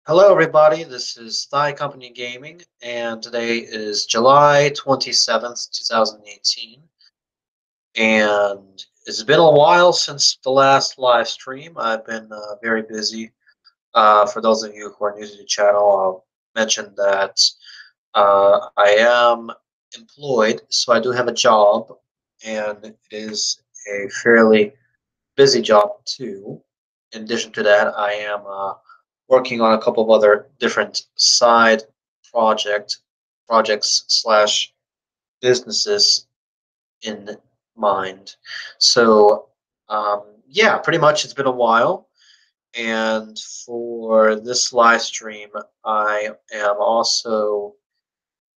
Hello, everybody. This is Thigh Company Gaming, and today is July 27th, 2018. And it's been a while since the last live stream. I've been very busy. For those of you who are new to the channel, I'll mention that I am employed, so I do have a job, and it is a fairly busy job too. In addition to that, I am working on a couple of other different side projects slash businesses in mind. So yeah, pretty much it's been a while. And for this live stream, I am also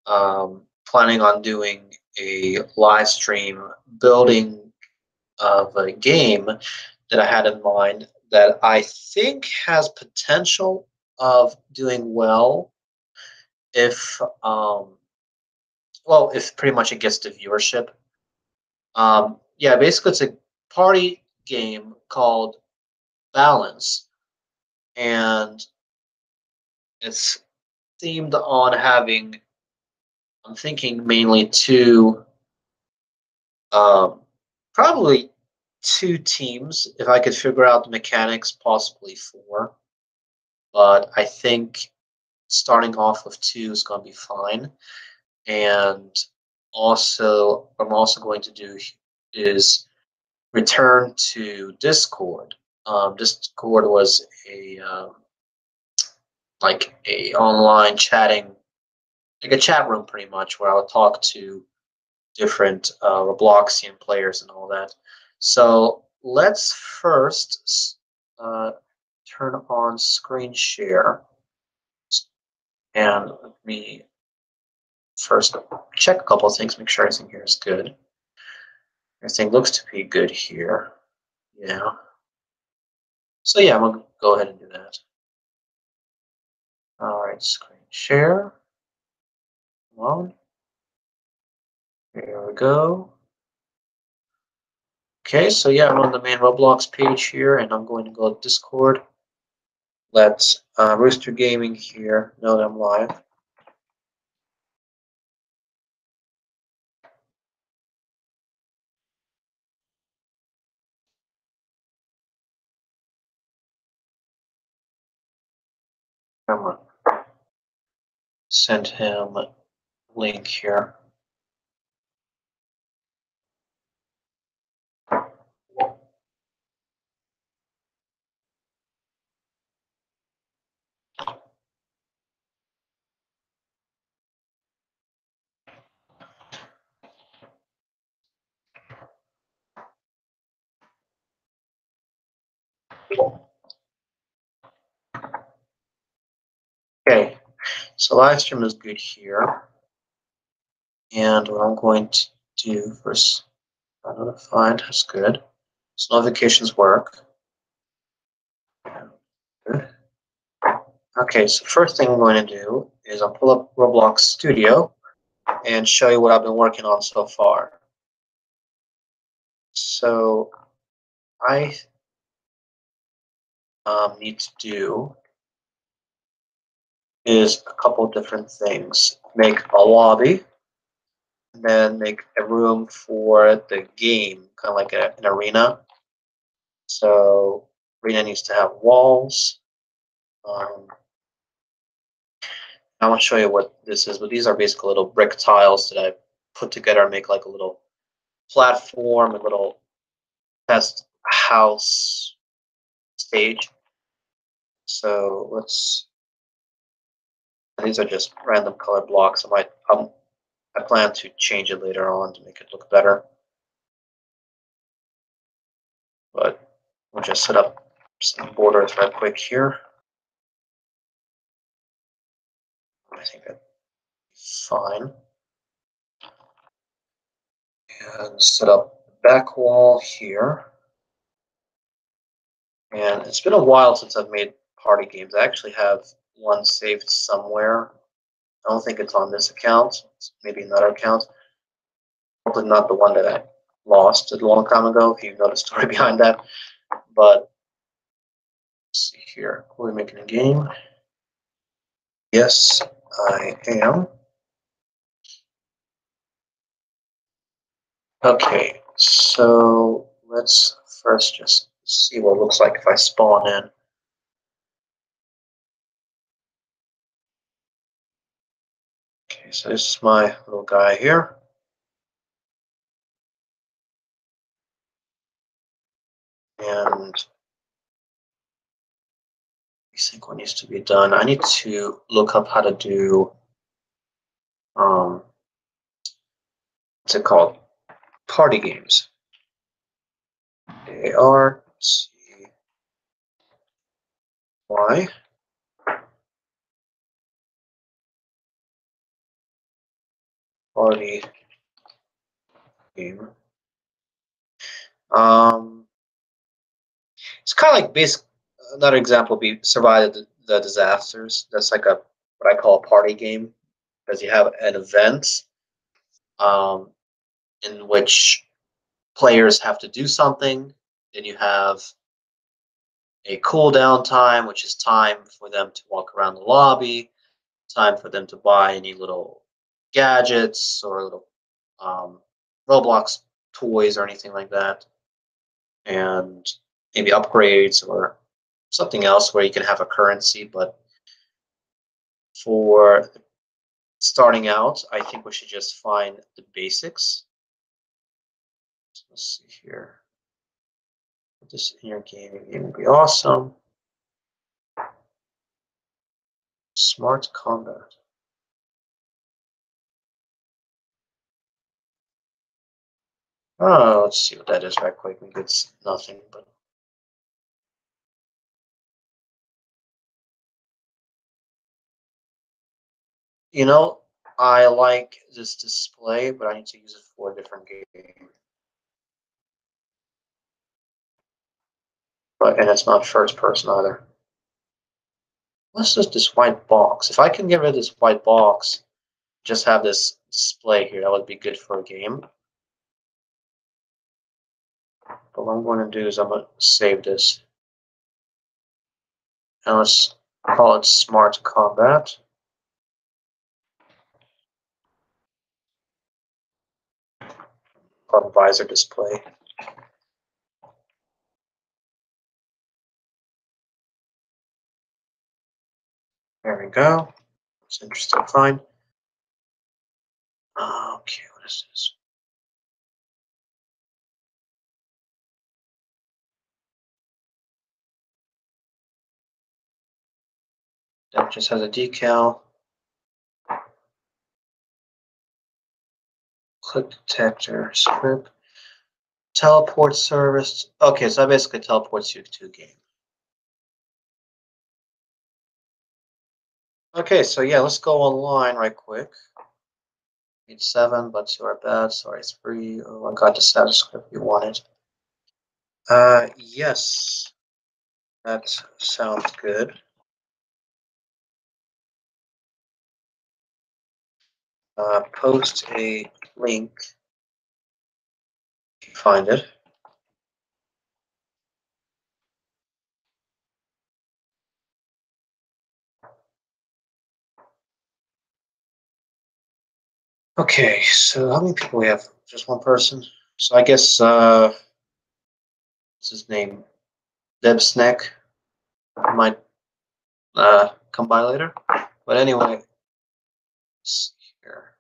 planning on doing a live stream building of a game that I had in mind that I think has potential of doing well if if pretty much it gets the viewership. Yeah, basically it's a party game called Balance, and it's themed on having, I'm thinking mainly um, probably two teams if I could figure out the mechanics, possibly four. But I think starting off with two is going to be fine. And also, what I'm also going to do is return to Discord. Discord was a like a online chatting, like a chat room, pretty much, where I would talk to different Robloxian players and all that. So let's first turn on screen share, and let me first check a couple of things, make sure everything here is good. Everything looks to be good here. Yeah. So yeah, I'm gonna go ahead and do that. All right, screen share. Come on. Here we go. Okay, so yeah, I'm on the main Roblox page here, and I'm going to go to Discord. Let Rooster Gaming here know that I'm live. I'm gonna send him a link here. Okay, so live stream is good here. And what I'm going to do first, notified, that's good. So notifications work. Good. Okay, so first thing I'm going to do is I'll pull up Roblox Studio and show you what I've been working on so far. So I need to do is a couple different things. Make a lobby, and then make a room for the game, kind of like an arena. So arena needs to have walls. I want to show you what this is, but these are basically little brick tiles that I put together and make like a little platform, a little test house stage. So these are just random color blocks. I plan to change it later on to make it look better. But we'll just set up some borders right quick here. I think that's fine. And set up the back wall here. And it's been a while since I've made party games. I actually have one saved somewhere. I don't think it's on this account. It's maybe another account. Probably not the one that I lost a long time ago, if you know the story behind that. But let's see here. We're making a game. Yes, I am. Okay, so let's first just see what it looks like if I spawn in. Okay, so this is my little guy here. And I think what needs to be done, I need to look up how to do, what's it called? Party games. ARTY, party game. Um, it's kind of like basic. Another example would be survive the disasters. That's like a what I call a party game because you have an event um, in which players have to do something. Then you have a cooldown time, which is time for them to walk around the lobby, time for them to buy any little gadgets or little um, Roblox toys or anything like that, and maybe upgrades or something else where you can have a currency. But for starting out, I think we should just find the basics. Let's see here. Put this in your game. It would be awesome. Smart combat. Oh, let's see what that is right quick. Maybe it's nothing, but you know, I like this display, but I need to use it for a different game. But and it's not first person either. What's this white box? If I can get rid of this white box, just have this display here, that would be good for a game. But what I'm going to do is I'm going to save this. And let's call it Smart Combat. Called Visor Display. There we go. It's interesting. Fine. Okay, what is this? That just has a decal. Click detector, script, teleport service. Okay, so that basically teleports you to a game. Okay, so yeah, let's go online right quick. Need 7, but 2 are bad. Sorry, it's free. Oh, I got the status script you wanted. Yes, that sounds good. Post a link. If you find it. Okay, so how many people we have? Just one person. So I guess what's his name? Deb Snack might come by later. But anyway, let's see here.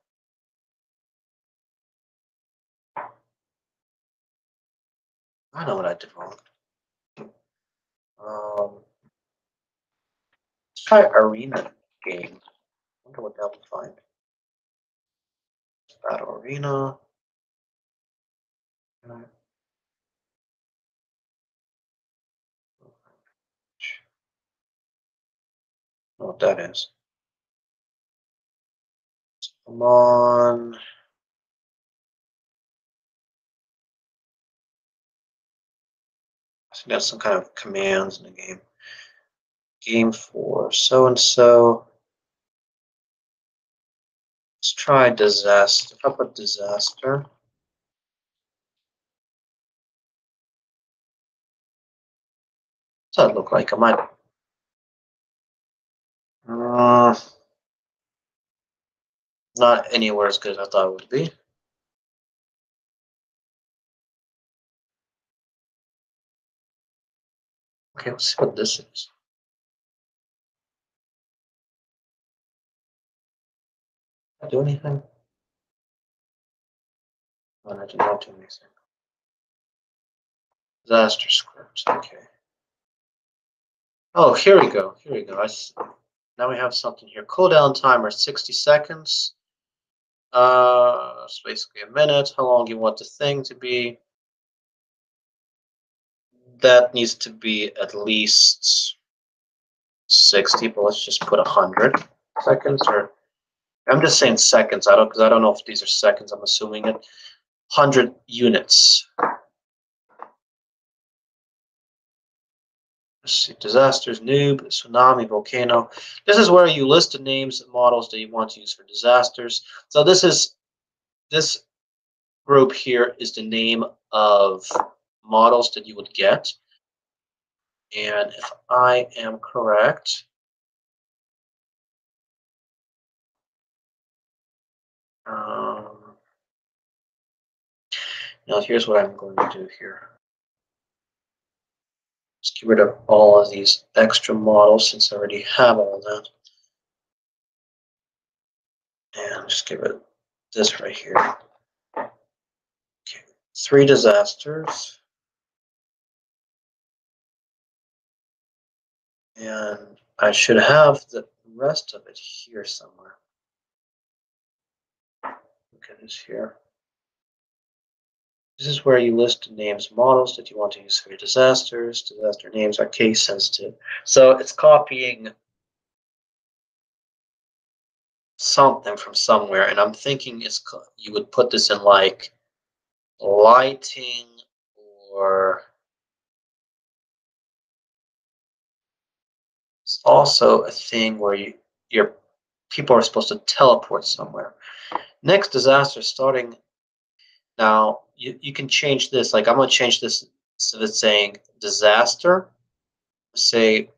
I know what I did wrong. Let's try arena game. I wonder what that will find. Battle arena. I don't know what that is. Come on. I think that's some kind of commands in the game. Game for so and so. Let's try disaster. If I put disaster. What's that look like? I might. Not anywhere as good as I thought it would be. Okay, let's see what this is. Did I do anything? Oh, I did not do anything. Disaster script. Okay. Oh, here we go. Here we go. Now we have something here. Cooldown timer 60 seconds. It's basically a minute. How long you want the thing to be? That needs to be at least 60, but let's just put 100 seconds. Or I'm just saying seconds. Because I don't know if these are seconds. I'm assuming it. 100 units. Let's see, disasters, noob, tsunami, volcano. This is where you list the names and models that you want to use for disasters. So this group here is the name of models that you would get. And if I am correct, now here's what I'm going to do here. Just get rid of all of these extra models since I already have all that. And just give it this right here. Okay. 3 disasters. And I should have the rest of it here somewhere. Look at this here. This is where you list names, models that you want to use for your disasters. Disaster names are case sensitive. So it's copying something from somewhere, and I'm thinking you would put this in like lighting or it's also a thing where your people are supposed to teleport somewhere. Next disaster starting now. You can change this. Like I'm gonna change this so it's saying disaster. Say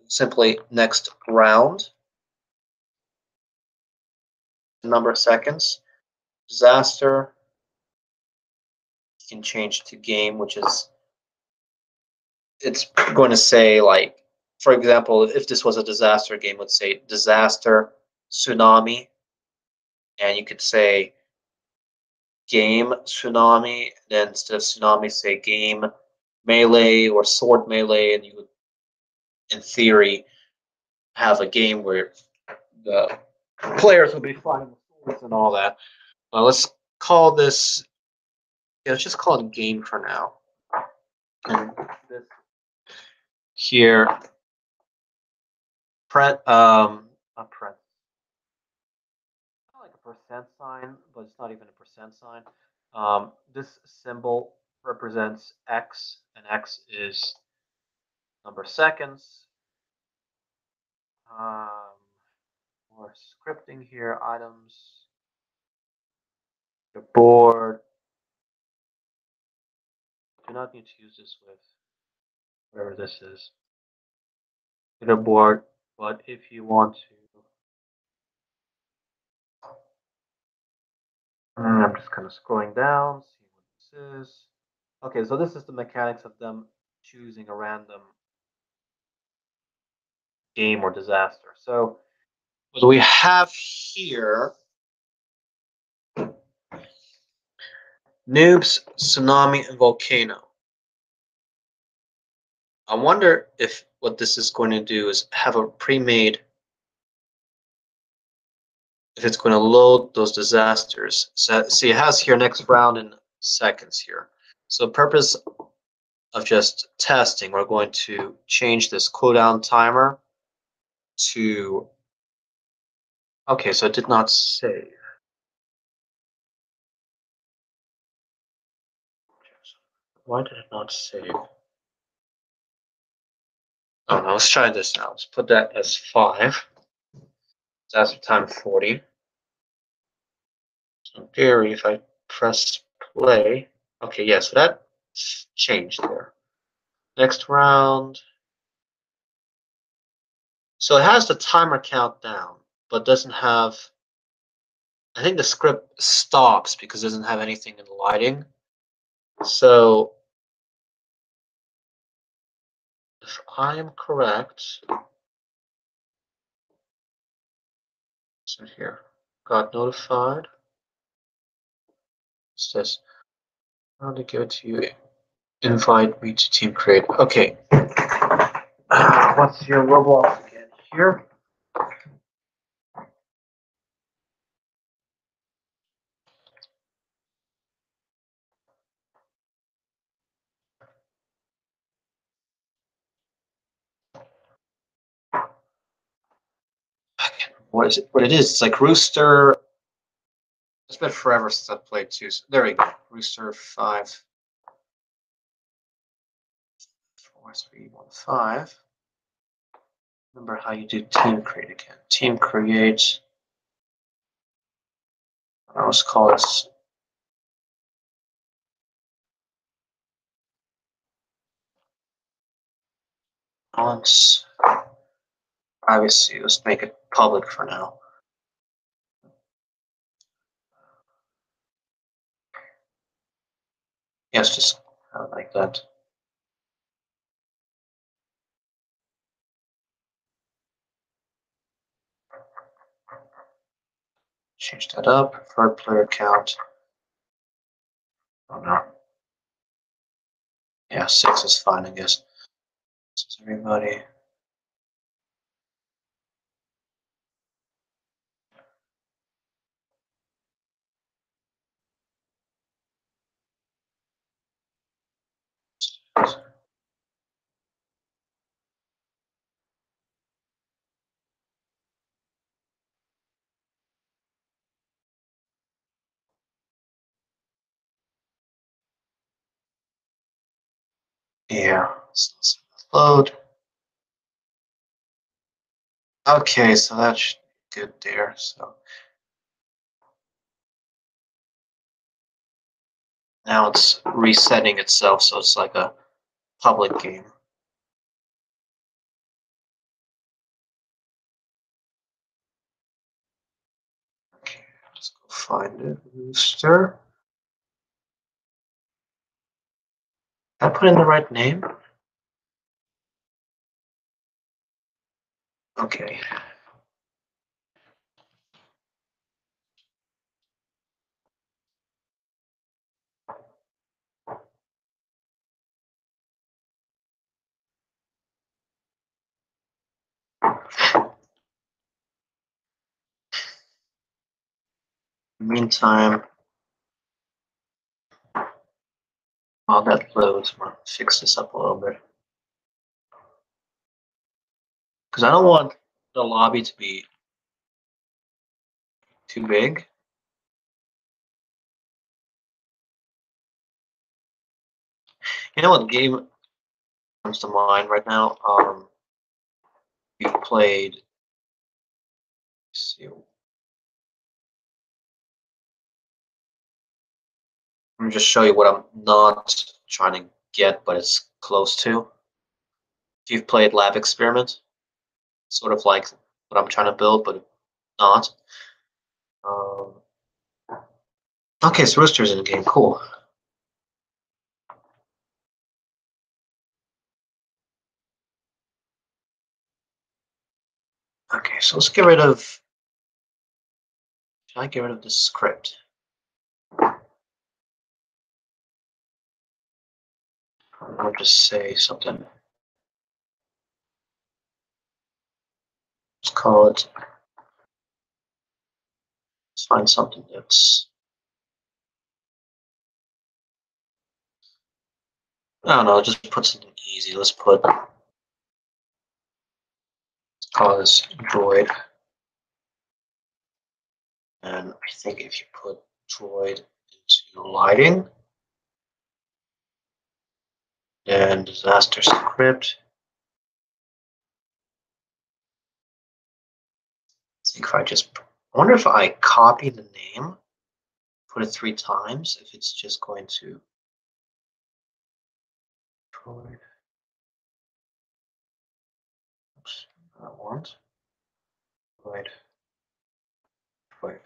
simply next round. Number of seconds. Disaster. You can change to game, which is it's going to say like, for example, if this was a disaster game, let's say disaster tsunami, and you could say game tsunami, then instead of tsunami, say game melee or sword melee, and you would, in theory, have a game where the players will be fighting with swords and all that. Let's call this, yeah, let's just call it game for now. And this here, not print, like a percent sign, but it's not even a percent sign. This symbol represents X, and X is number of seconds. More scripting here, items, the board. Do not need to use this with whatever this is. The board, but if you want to, I'm just kind of scrolling down, see what this is. Okay, so this is the mechanics of them choosing a random game or disaster. So what we have here, noobs, tsunami, and volcano. I wonder if what this is going to do is have a pre-made, if it's going to load those disasters. So see, it has here next round in seconds here. So the purpose of just testing, we're going to change this cooldown timer to, okay, so it did not save. Why did it not save? Oh no, let's try this now. Let's put that as 5. That's time 40. So in theory, if I press play, okay, yeah, so that changed there. Next round. So it has the timer countdown, but doesn't have I think the script stops because it doesn't have anything in lighting. So if I am correct, so here, got notified. It says, I want to give it to you. Invite me to team create. Okay. What's your Roblox again? Here. What is it? What it is? It's like Rooster. It's been forever since I've played two. So there we go. Rooster 54315. Remember how you do team create again. Team create. I always call it balance. Privacy. Let's make it public for now. Yes, just like that. Change that up. Preferred player count. Oh no. Yeah, 6 is fine, I guess. This is everybody. Yeah. So load. Okay, so that's good there. So now it's resetting itself, so it's like a public game. Okay, let's go find it. Rooster. Did I put in the right name? Okay. Meantime, while that loads, I'm gonna fix this up a little bit. Because I don't want the lobby to be too big. You know what game comes to mind right now? We played. Let's see. Let me just show you what I'm not trying to get, but it's close to. If you've played Lab Experiment, sort of like what I'm trying to build, but not. Um, okay, so Rooster's in the game. Cool. Okay, so let's get rid of. Should I get rid of the script? I'll just say something. Let's call it. Let's find something that's. I don't know. Just put something easy. Let's call this droid. And I think if you put droid into lighting, then disaster script. I think if I just. I wonder if I copy the name, put it 3 times, if it's just going to. Droid. Oops, I want. Droid. Droid.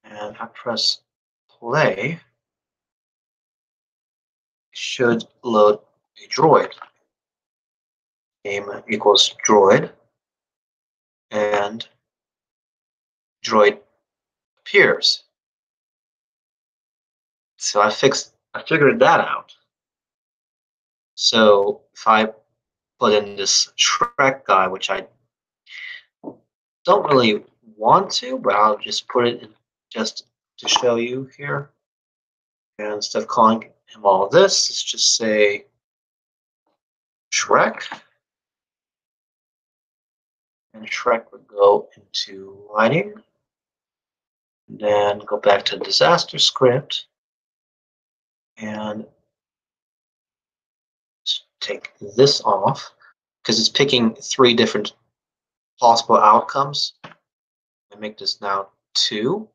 And if I press play, it should load a droid. Game equals droid, and droid appears. So I figured that out. So if I put in this Shrek guy, which I don't really want to, but I'll just put it in just to show you here. And instead of calling him all this, let's just say Shrek. And Shrek would go into lighting. And then go back to disaster script. And take this off because it's picking 3 different possible outcomes. I make this now 2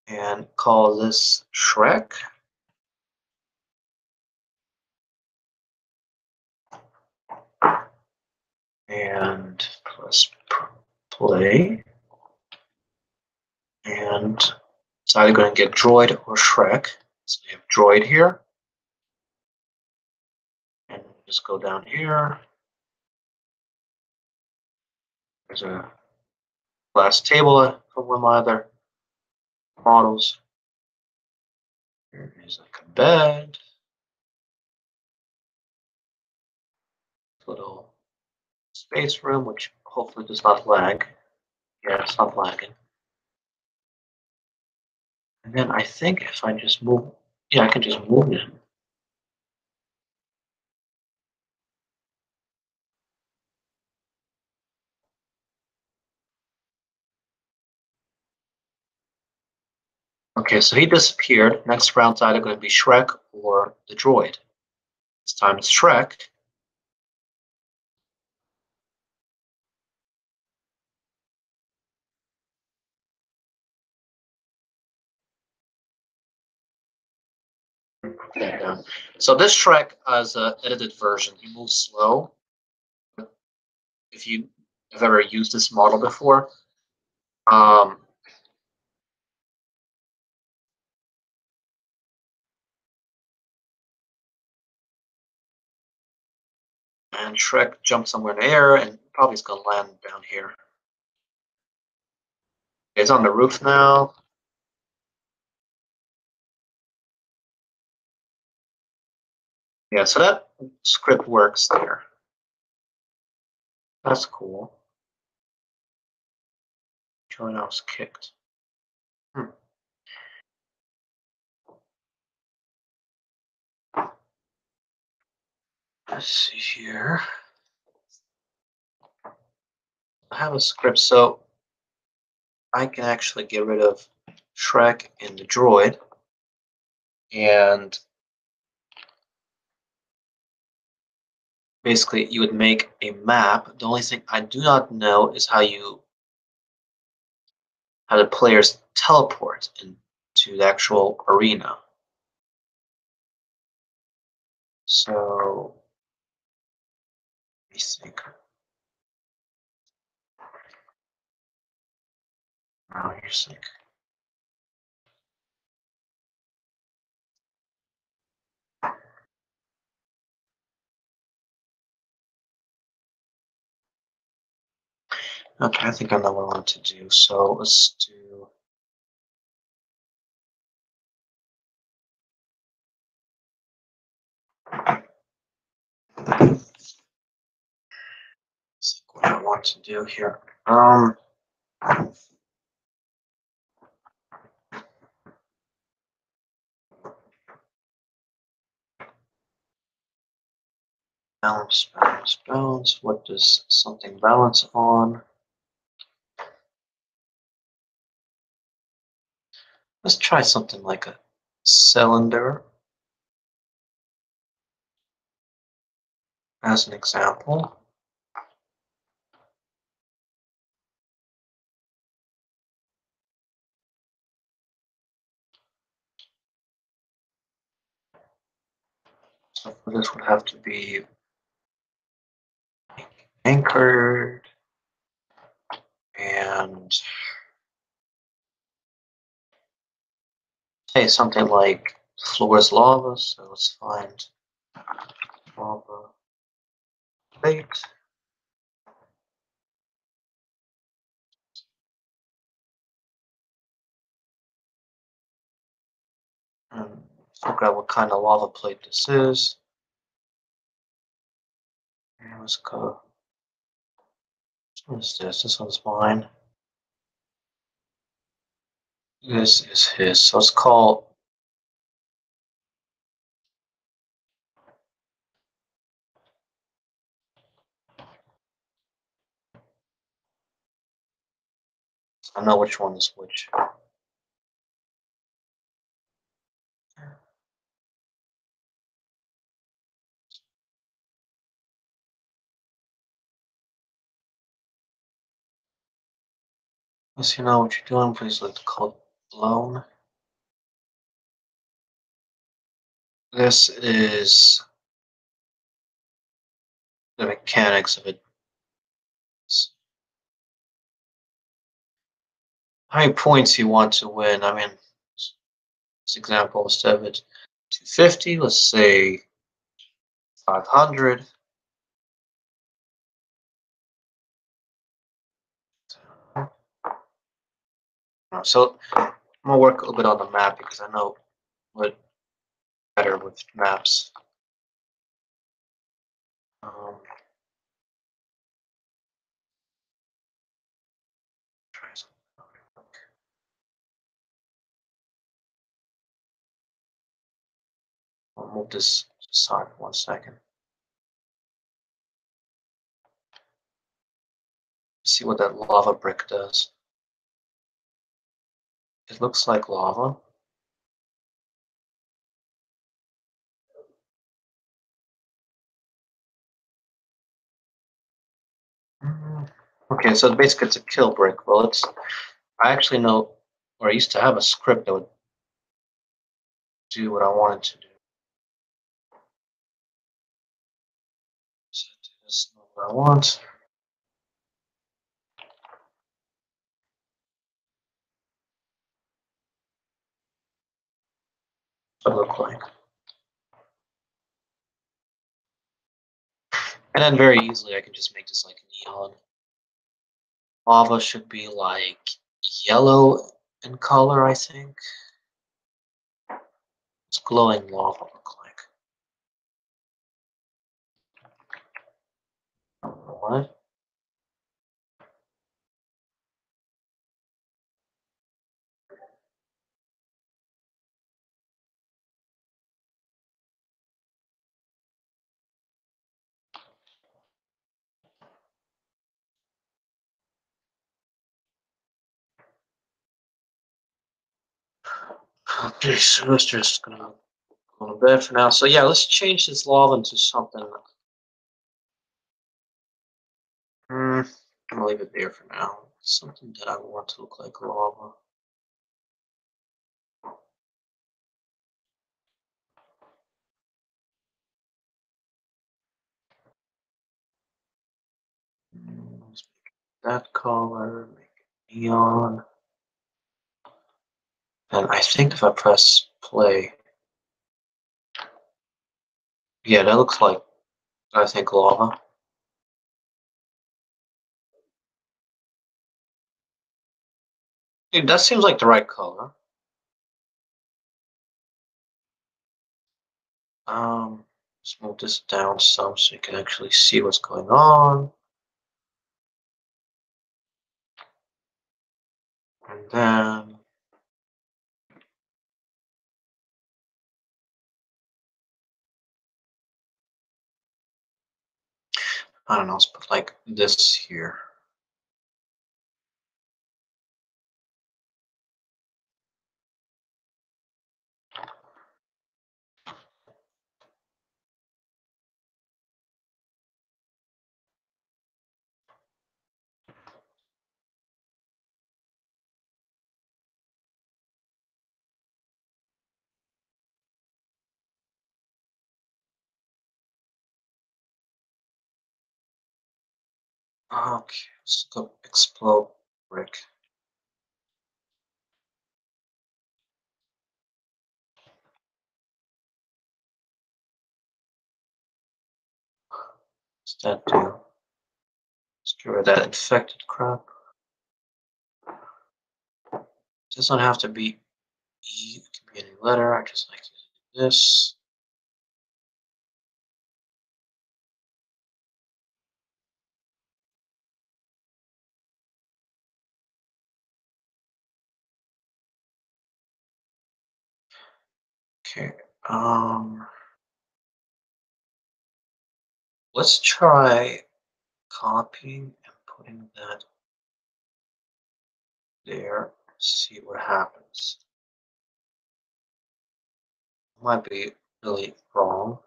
and call this Shrek. And press play. And it's either going to get Droid or Shrek. So we have Droid here. And just go down here. There's a glass table for one of my other models. Here is like a bed. Little space room, which hopefully does not lag. Yeah, it's not lagging. And then I think if I just move, yeah, I can just move it. Okay, so he disappeared. Next round's either going to be Shrek or the droid. This time it's Shrek. So this Shrek has an edited version. He moves slow. If you have ever used this model before, um, and Shrek jumps somewhere in the air and probably is going to land down here. He's on the roof now. Yeah, so that script works there. That's cool. Join was kicked. Let's see here. I have a script, so I can actually get rid of Shrek and the droid, and basically you would make a map. The only thing I do not know is how the players teleport into the actual arena. So let me think. Now you think. Okay, I think I know what I want to do. So let's do. Let's think what I want to do here. Balance, balance, balance. What does something balance on? Let's try something like a cylinder as an example. So this would have to be anchored and Say something like floor is lava, so let's find lava plate. And figure out what kind of lava plate this is. And let's go. What is this? This one's mine. This is his. So let's call. I know which one is which. Once you know what you're doing, please let the code blown. This is the mechanics of it. How many points you want to win? I mean, this example, instead of it 250, let's say 500. So I'm gonna work a little bit on the map because I know what better with maps. Um, try something. I'll move this aside for 1 second. See what that lava brick does. It looks like lava. Okay, so basically it's a kill brick. Well, I actually know, or I used to have a script that would do what I wanted to do. So this is not what I want. What it look like. And then very easily I can just make this like neon. Lava should be like yellow in color, I think. It's glowing lava look like. What? Okay, so let's just gonna go to bed for now. So yeah, let's change this lava into something. I'm gonna leave it there for now. Something that I want to look like lava. Let's make that color, make it neon. And I think if I press play, yeah, that looks like, I think, lava. Dude, that seems like the right color. Let's move this down some so you can actually see what's going on. And then I don't know, let's put like this here. Okay, let's go explode brick. Instead, do let's get rid of that infected crap. It doesn't have to be E. It can be any letter. I just like using this. Okay. Let's try copying and putting that there. See what happens. Might be really wrong.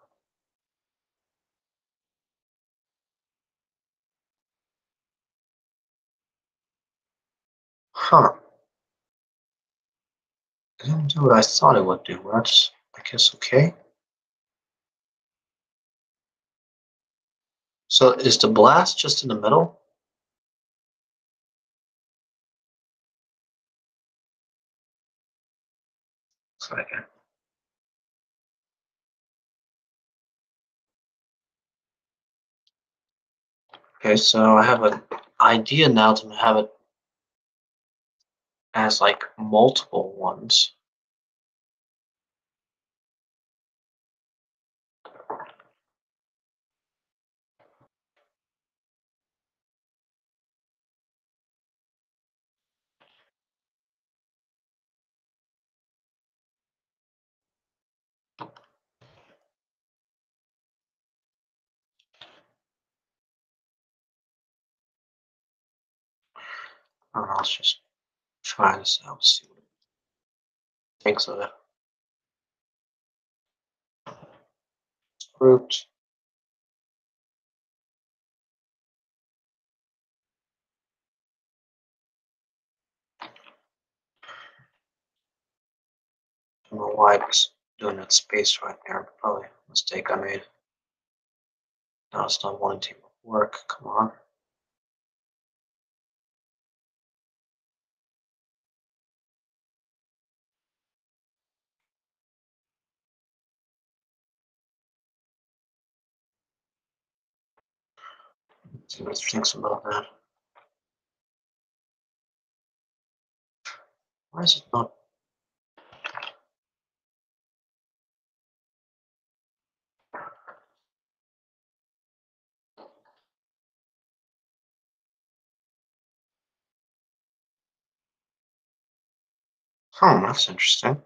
Huh. It didn't do what I thought it would do. That's, I guess, okay. So is the blast just in the middle? Looks like it. Okay, so I have an idea now to have it as like multiple ones. I don't know, let's just try this out, see what it thinks of it. Grouped. I don't know why it's doing that space right there. Probably a mistake I made. Now it's not wanting to work. Come on. Let's see what it thinks about that. Why is it not? Oh, that's interesting.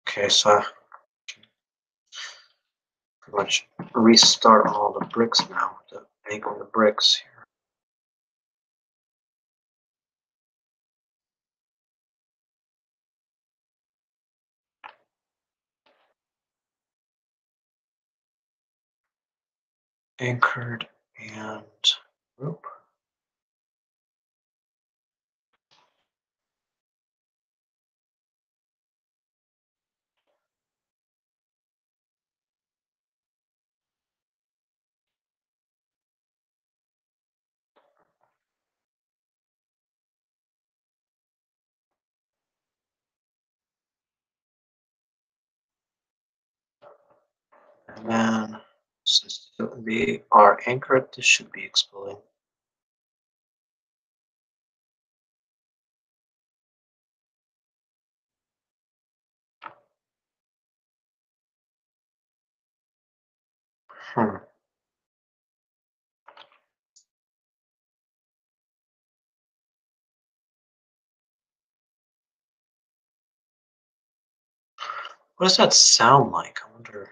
Okay, so I can pretty much restart all the bricks now. The angle on the bricks here. Anchored and group. And then since we are anchored, this should be exploding. Hmm. What does that sound like? I wonder.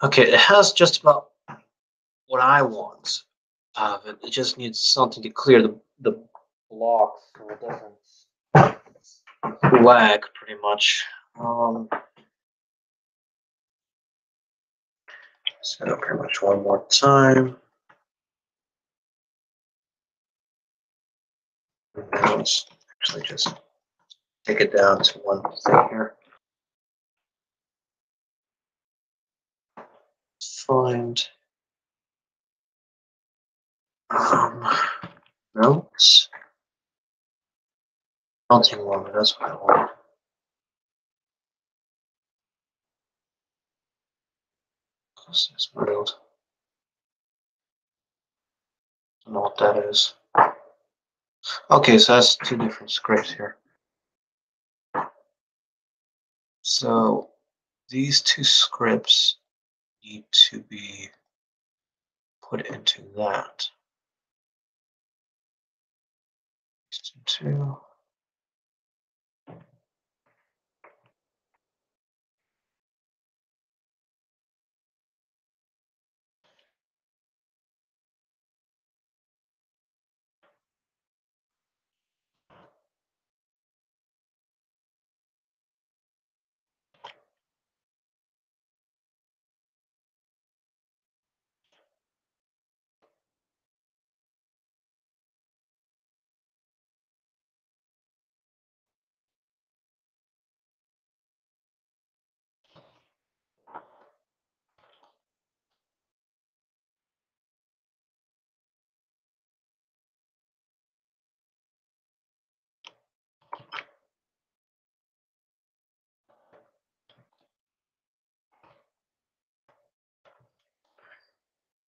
Okay, it has just about what I want out of it. It just needs something to clear the blocks so it doesn't lag pretty much. Set up pretty much one more time. And now let's actually just take it down to one thing here. Find notes. Melting water, that's what I want. This is real. I don't know what that is. Okay, so that's two different scripts here. So these two scripts need to be put into that. Two.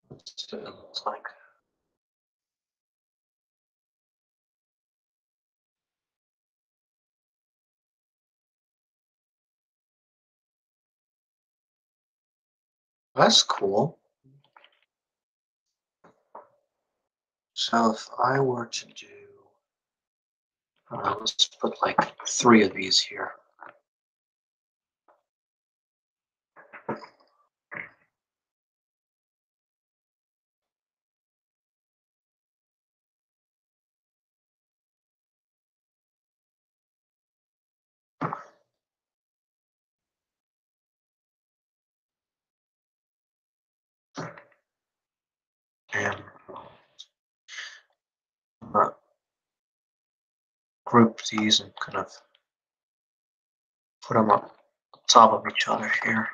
That's what it looks like. That's cool. So if I were to do, let's put like 3 of these here. And group these and kind of put them up top of each other here.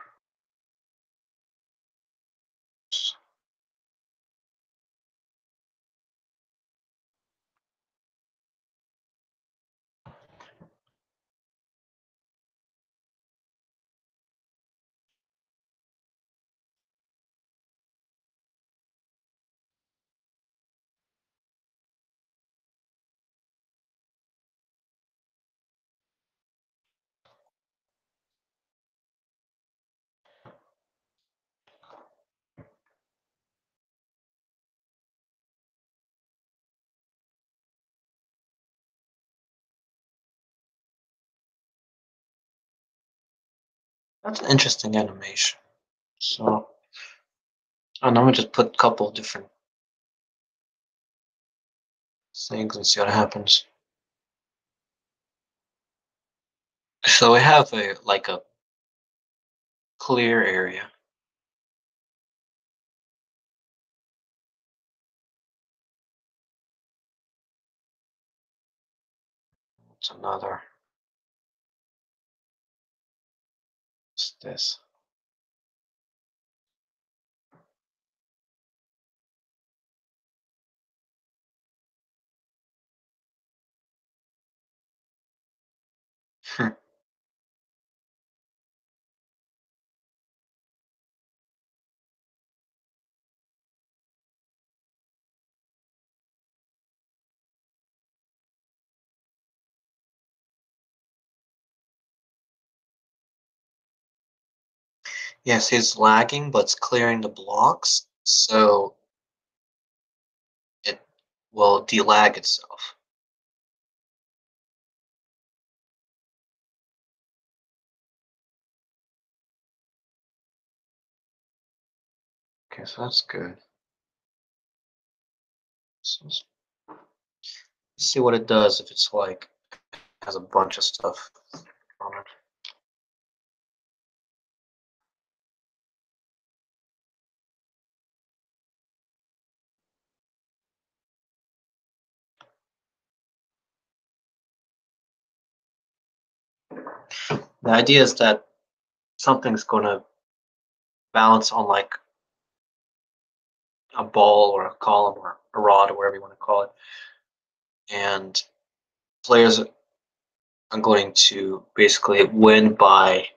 That's an interesting animation. So, and I'm gonna just put a couple of different things and see what happens. So we have a like a clear area. It's another. What's this? Yes, it's lagging, but it's clearing the blocks, so it will delag itself. Okay, so that's good. So see what it does if it's like has a bunch of stuff on it. The idea is that something's going to balance on like a ball or a column or a rod or whatever you want to call it, and players are going to basically win by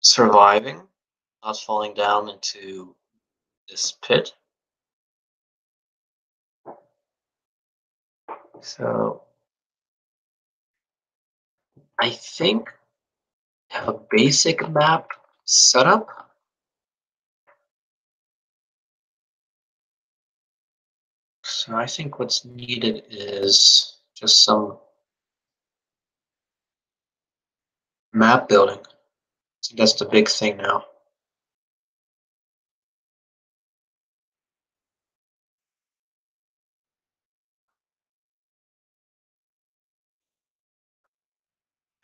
surviving, not falling down into this pit. So I think I have a basic map set up. So I think what's needed is just some map building. So that's the big thing now.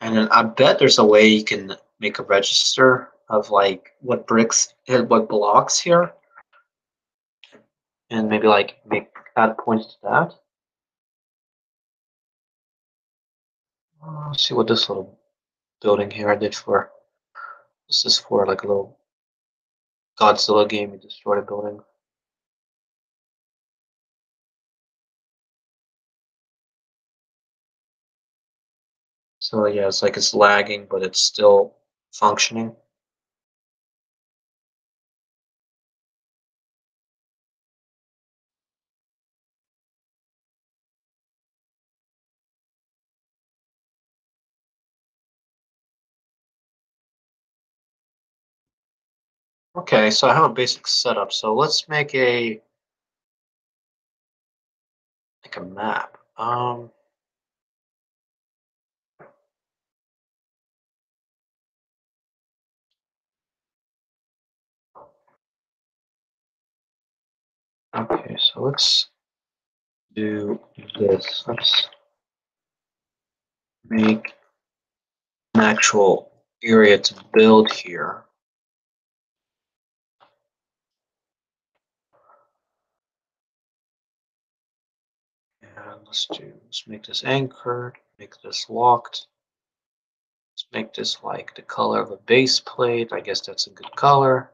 And then I bet there's a way you can make a register of like what bricks hit what blocks here, and maybe like add points to that. Let's see what this little building here I did for. This is for like a little Godzilla game. You destroyed a building. So yeah, it's like it's lagging, but it's still functioning. Okay, so I have a basic setup. So let's make a map. Okay, so let's do this. Let's make an actual area to build here. And let's make this anchored, make this locked. Let's make this like the color of a base plate. I guess that's a good color.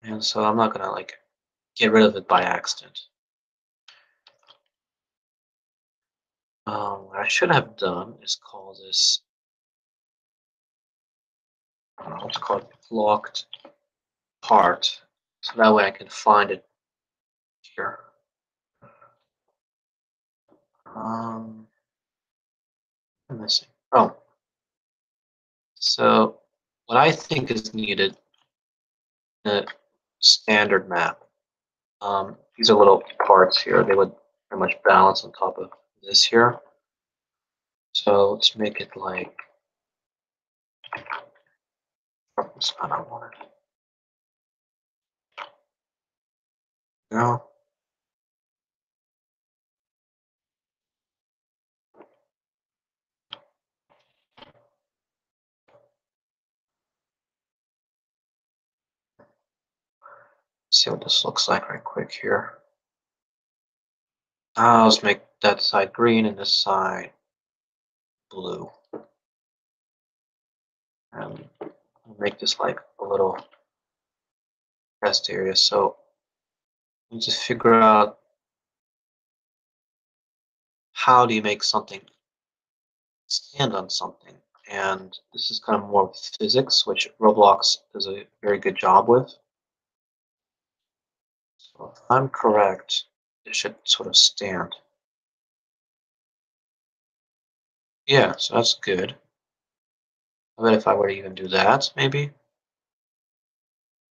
And so I'm not gonna like get rid of it by accident. What I should have done is call this, let's call it locked part. So that way I can find it here. I'm missing. Oh, so what I think is needed in a standard map, these are little parts here. They would pretty much balance on top of this here. So let's make it like, I don't want it. No. See what this looks like right quick here. Let's make that side green and this side blue. And I'll make this like a little rest area. So you just figure out how do you make something stand on something. And this is kind of more physics, which Roblox does a very good job with. So if I'm correct, it should sort of stand. Yeah, so that's good. I bet if I were to even do that, maybe.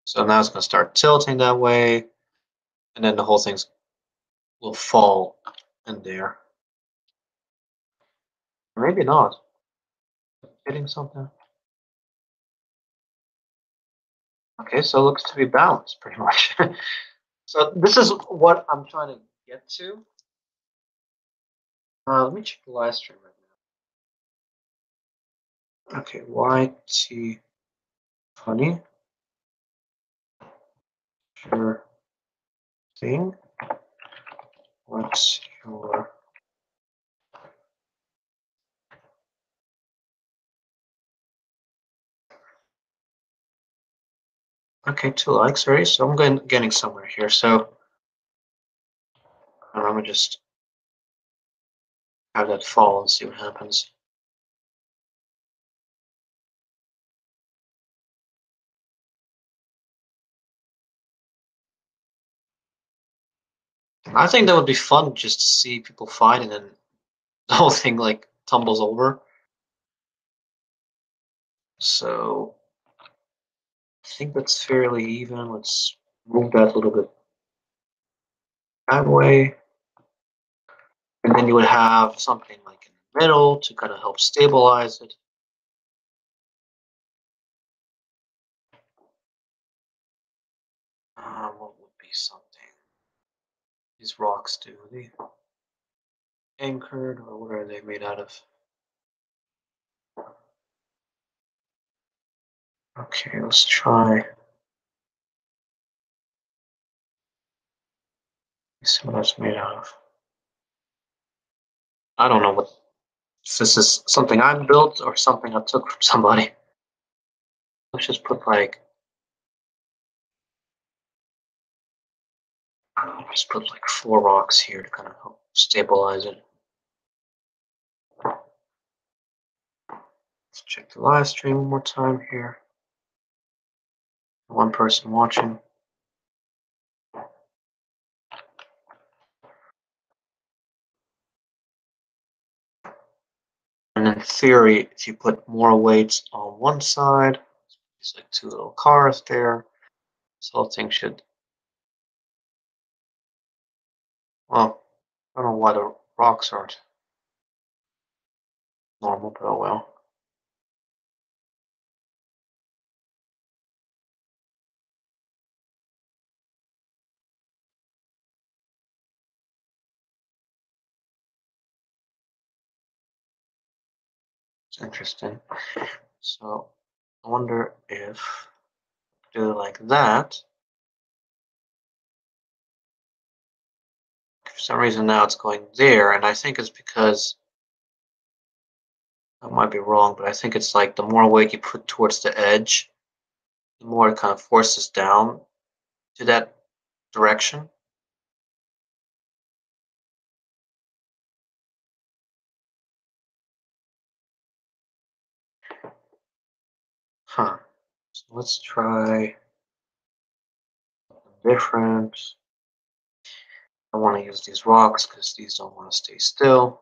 So now it's going to start tilting that way, and then the whole thing will fall in there. Maybe not. Hitting something. Okay, so it looks to be balanced pretty much. So this is what I'm trying to get to. Let me check the live stream right now. Okay, YT funny. Sure thing. What's your okay? 2 likes already, so I'm getting somewhere here. So I'm gonna just have that fall and see what happens. I think that would be fun just to see people fighting and the whole thing like tumbles over. So I think that's fairly even. Let's move that a little bit that way. And then you would have something like in the middle to kind of help stabilize it. What would be something? These rocks do. Are they anchored or what are they made out of? Okay, let's try. Let's see what that's made out of. I don't know what if this is something I built or something I took from somebody. Let's just put like I don't know, just put like 4 rocks here to kind of help stabilize it. Let's check the live stream one more time here. One person watching. And in theory, if you put more weights on one side, it's like 2 little cars there. This whole thing should, well, I don't know why the rocks aren't normal, but oh well. It's interesting. So I wonder if do it like that. For some reason now it's going there, and I think it's because I might be wrong, but I think it's like the more weight you put towards the edge, the more it kind of forces down to that direction. Huh. So let's try something different. I want to use these rocks because these don't want to stay still.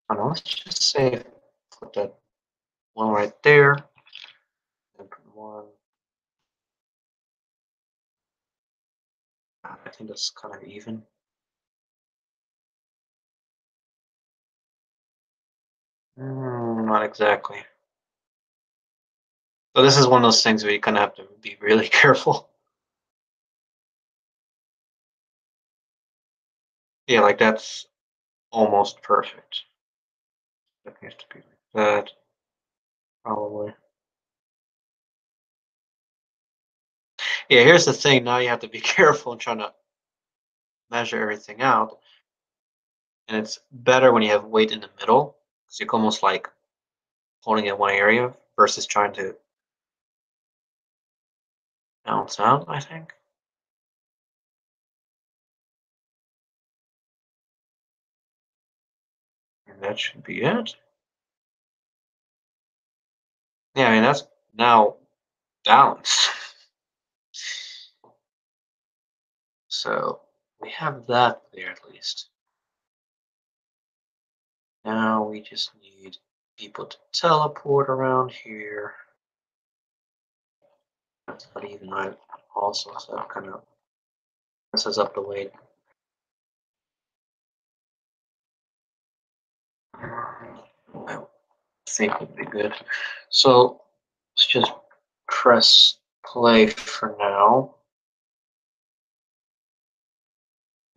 I don't know, let's just say put that one right there. And put one. I think that's kind of even. Not exactly. So this is one of those things where you kind of have to be really careful. Yeah, like that's almost perfect. That needs to be like that, probably. Yeah, here's the thing. Now you have to be careful in trying to measure everything out. And it's better when you have weight in the middle, because you're almost like holding in one area versus trying to balance out, I think. And that should be it. Yeah, I mean, that's now balanced. So we have that there at least. Now we just need people to teleport around here. That's not even I also, so that kind of messes up the weight. I think would be good. So let's just press play for now.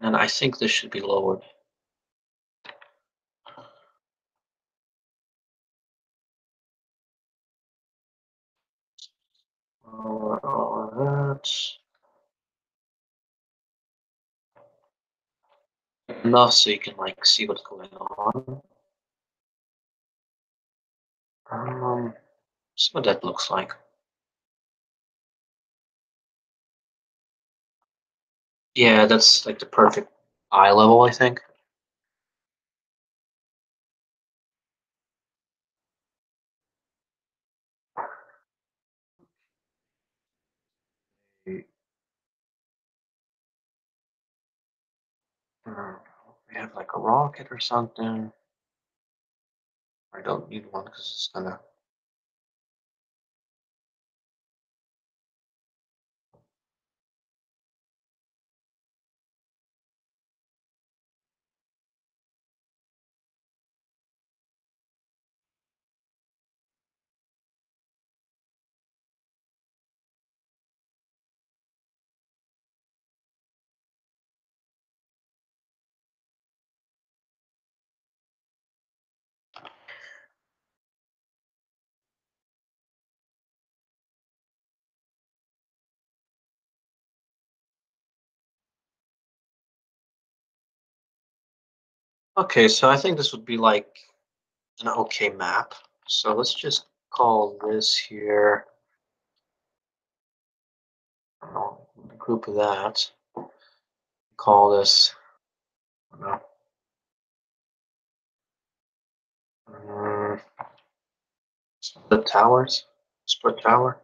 And I think this should be lowered. Lower all of that. Enough so you can like see what's going on. See what that looks like. Yeah, that's like the perfect eye level, I think. We have like a rocket or something. I don't need one because it's gonna. Okay, so I think this would be like an okay map. So let's just call this here. I don't know, group of that. Call this. I don't know. Um, split towers. Split tower.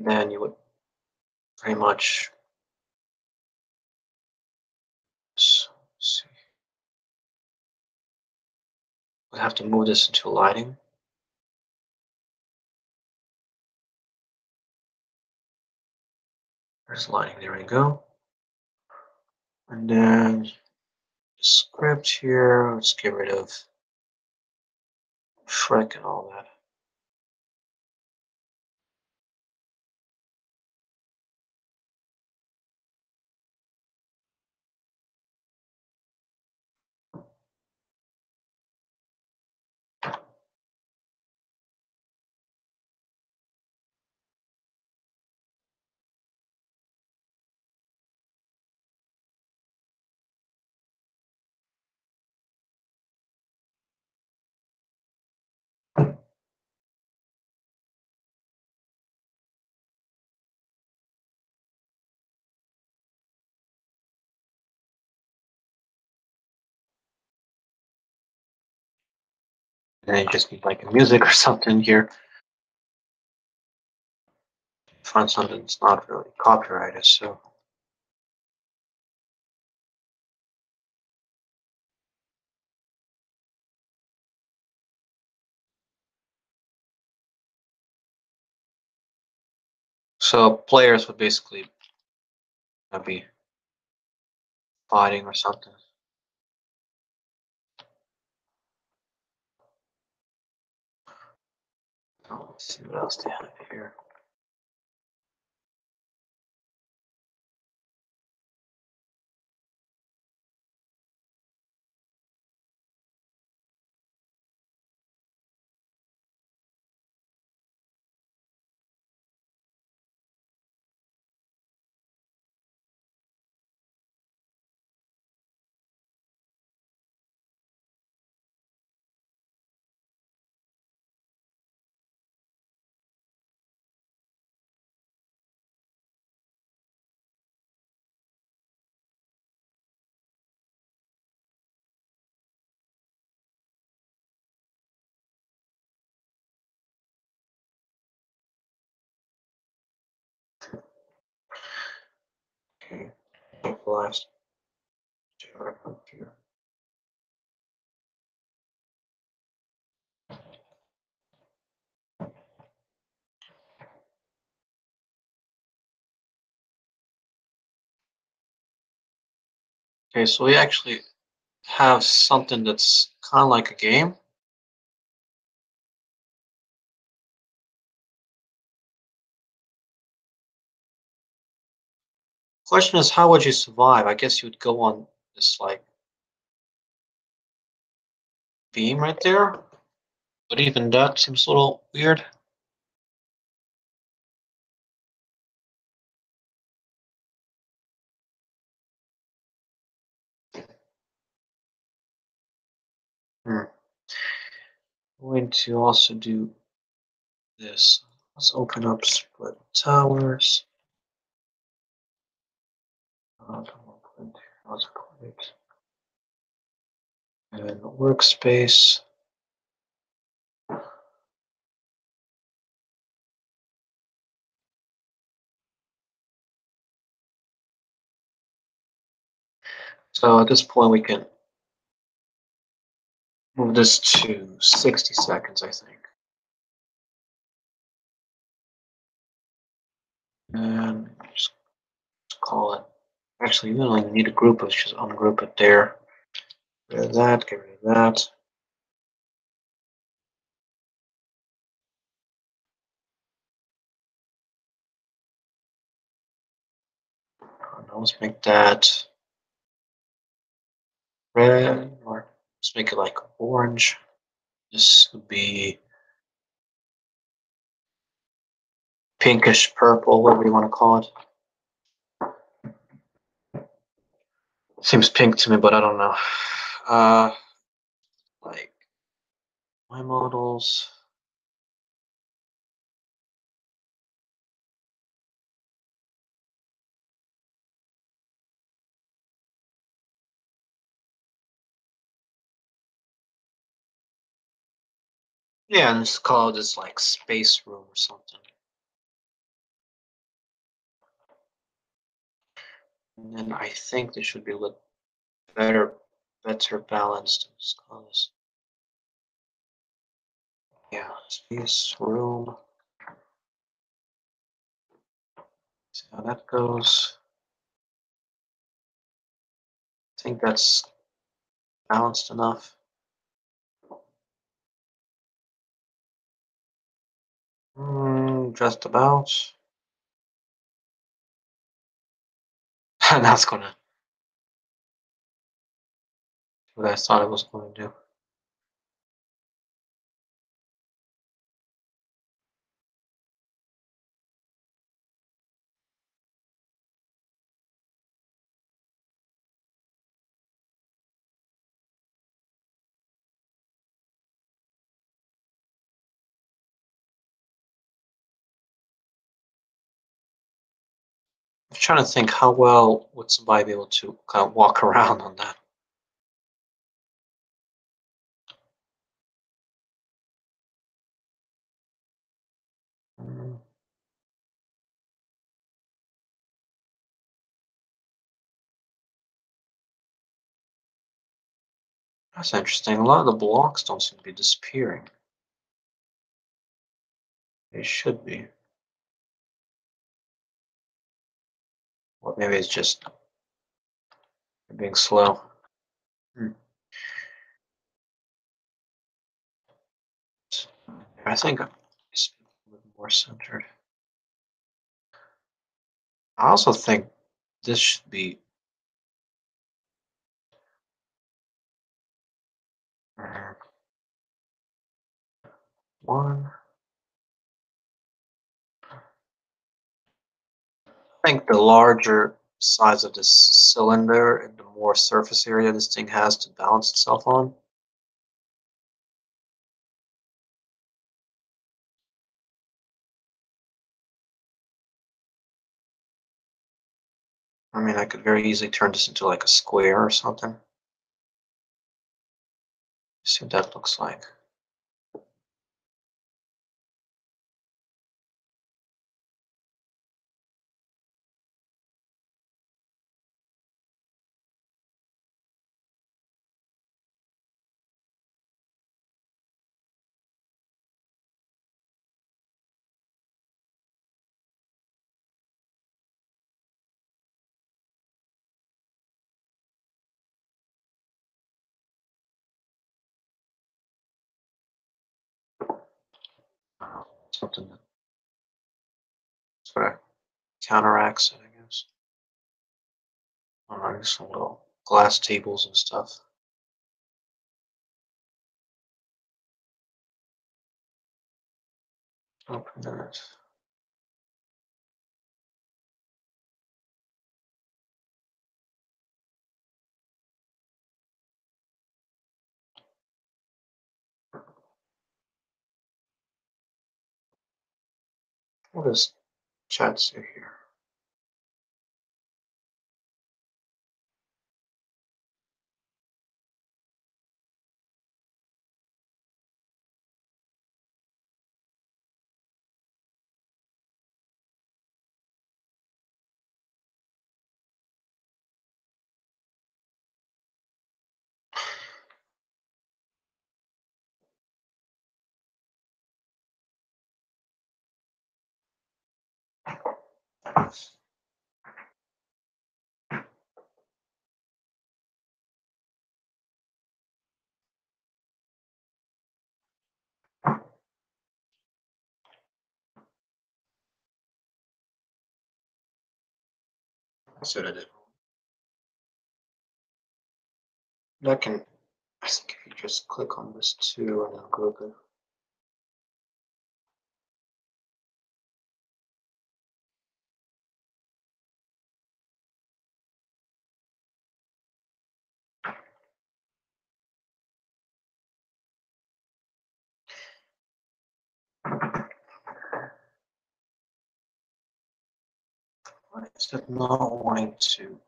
Then you would pretty much. Let's see. We'll have to move this into lighting. There's lighting. There we go. And then script here. Let's get rid of Shrek and all that. And then you just need like a music or something here. Find something that's not really copyrighted. So players would basically be fighting or something. Oh, let's see what else they have here. Okay, last chart up here. Okay, so we actually have something that's kind of like a game. Question is, how would you survive? I guess you would go on this like beam right there, but even that seems a little weird. Hmm. I'm going to also do this. Let's open up split towers. Let's put it in workspace. So at this point, we can move this to 60 seconds, I think. And just call it. Actually, you don't even need a group. Let's just ungroup it there. Get rid of that. Get rid of that. Now let's make that red, or let's make it like orange. This would be pinkish purple, whatever you want to call it. Seems pink to me, but I don't know. Like my models. Yeah, and let's call this like space room or something. And then I think this should be a little better balanced. Let's call this. Yeah, space room. See how that goes. I think that's balanced enough. Just about. That's gonna what I thought it was going to do. I'm trying to think how well would somebody be able to kind of walk around on that. Mm, That's interesting. A lot of the blocks don't seem to be disappearing. They should be. Or maybe it's just being slow. Hmm. I think it's a little more centered. I also think this should be uh, one. I think the larger size of this cylinder and the more surface area this thing has to balance itself on. I mean, I could very easily turn this into like a square or something. See what that looks like. Something that sort of counteracts it, I guess. Alright, some little glass tables and stuff. Open that. What does chat say here? That's what I did. I can, I think if you just click on this too and then go there. Why is it not wanting to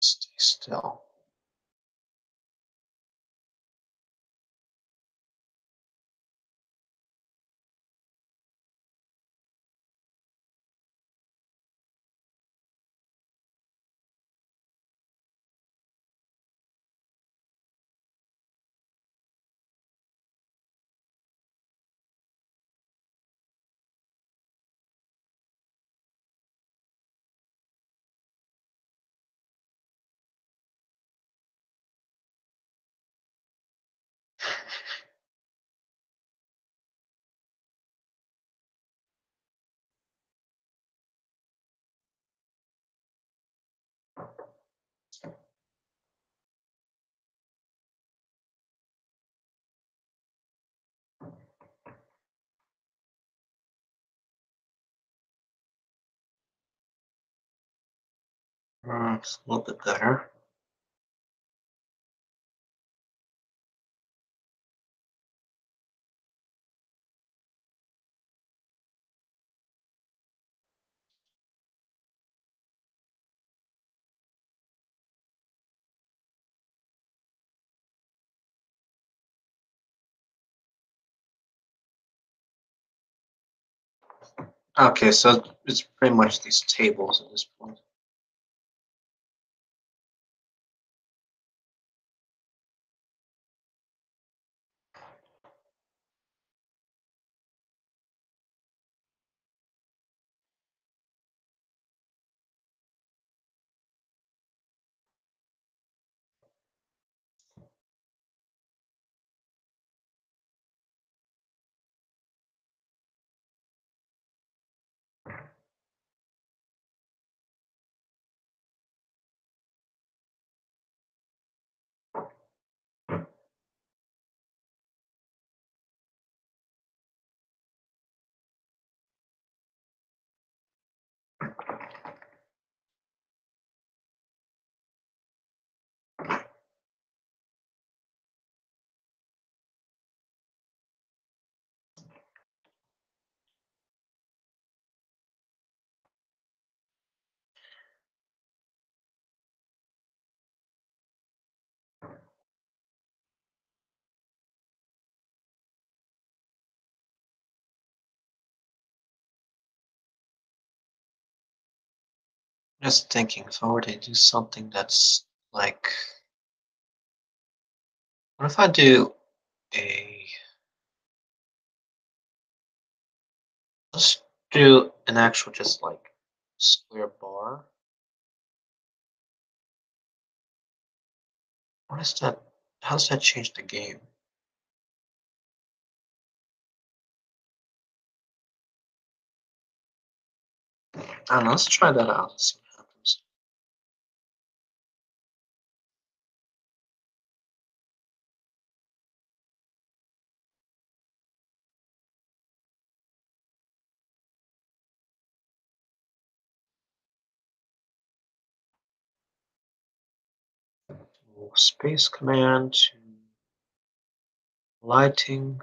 stay still? It's a little bit better. Okay, so it's pretty much these tables at this point. Just thinking, if I were to do something that's like, what if I do a, let's do an actual just like square bar. What is that? How does that change the game? I don't know, let's try that out and see what happens. space command to lighting.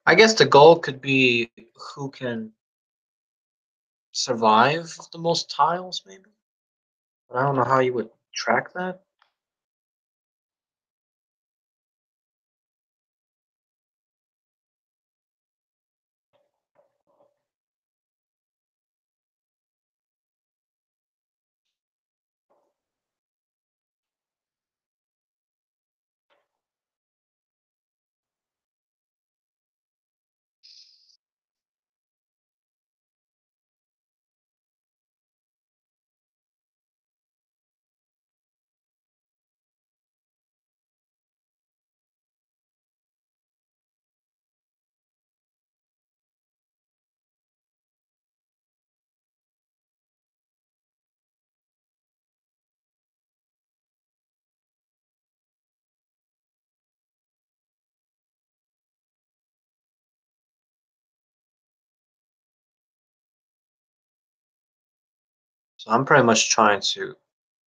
I guess the goal could be who can survive the most tiles, maybe. But I don't know how you would track that. So I'm pretty much trying to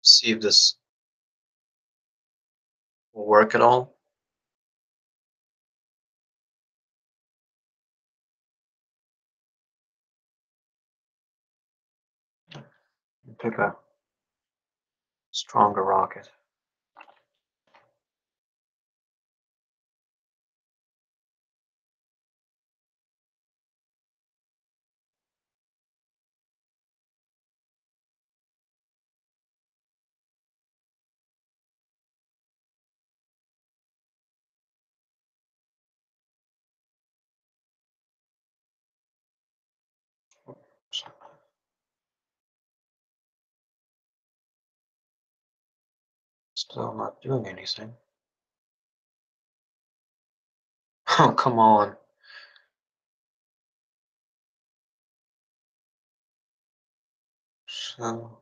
see if this will work at all. Pick a stronger rocket. Still not doing anything. Oh, come on. So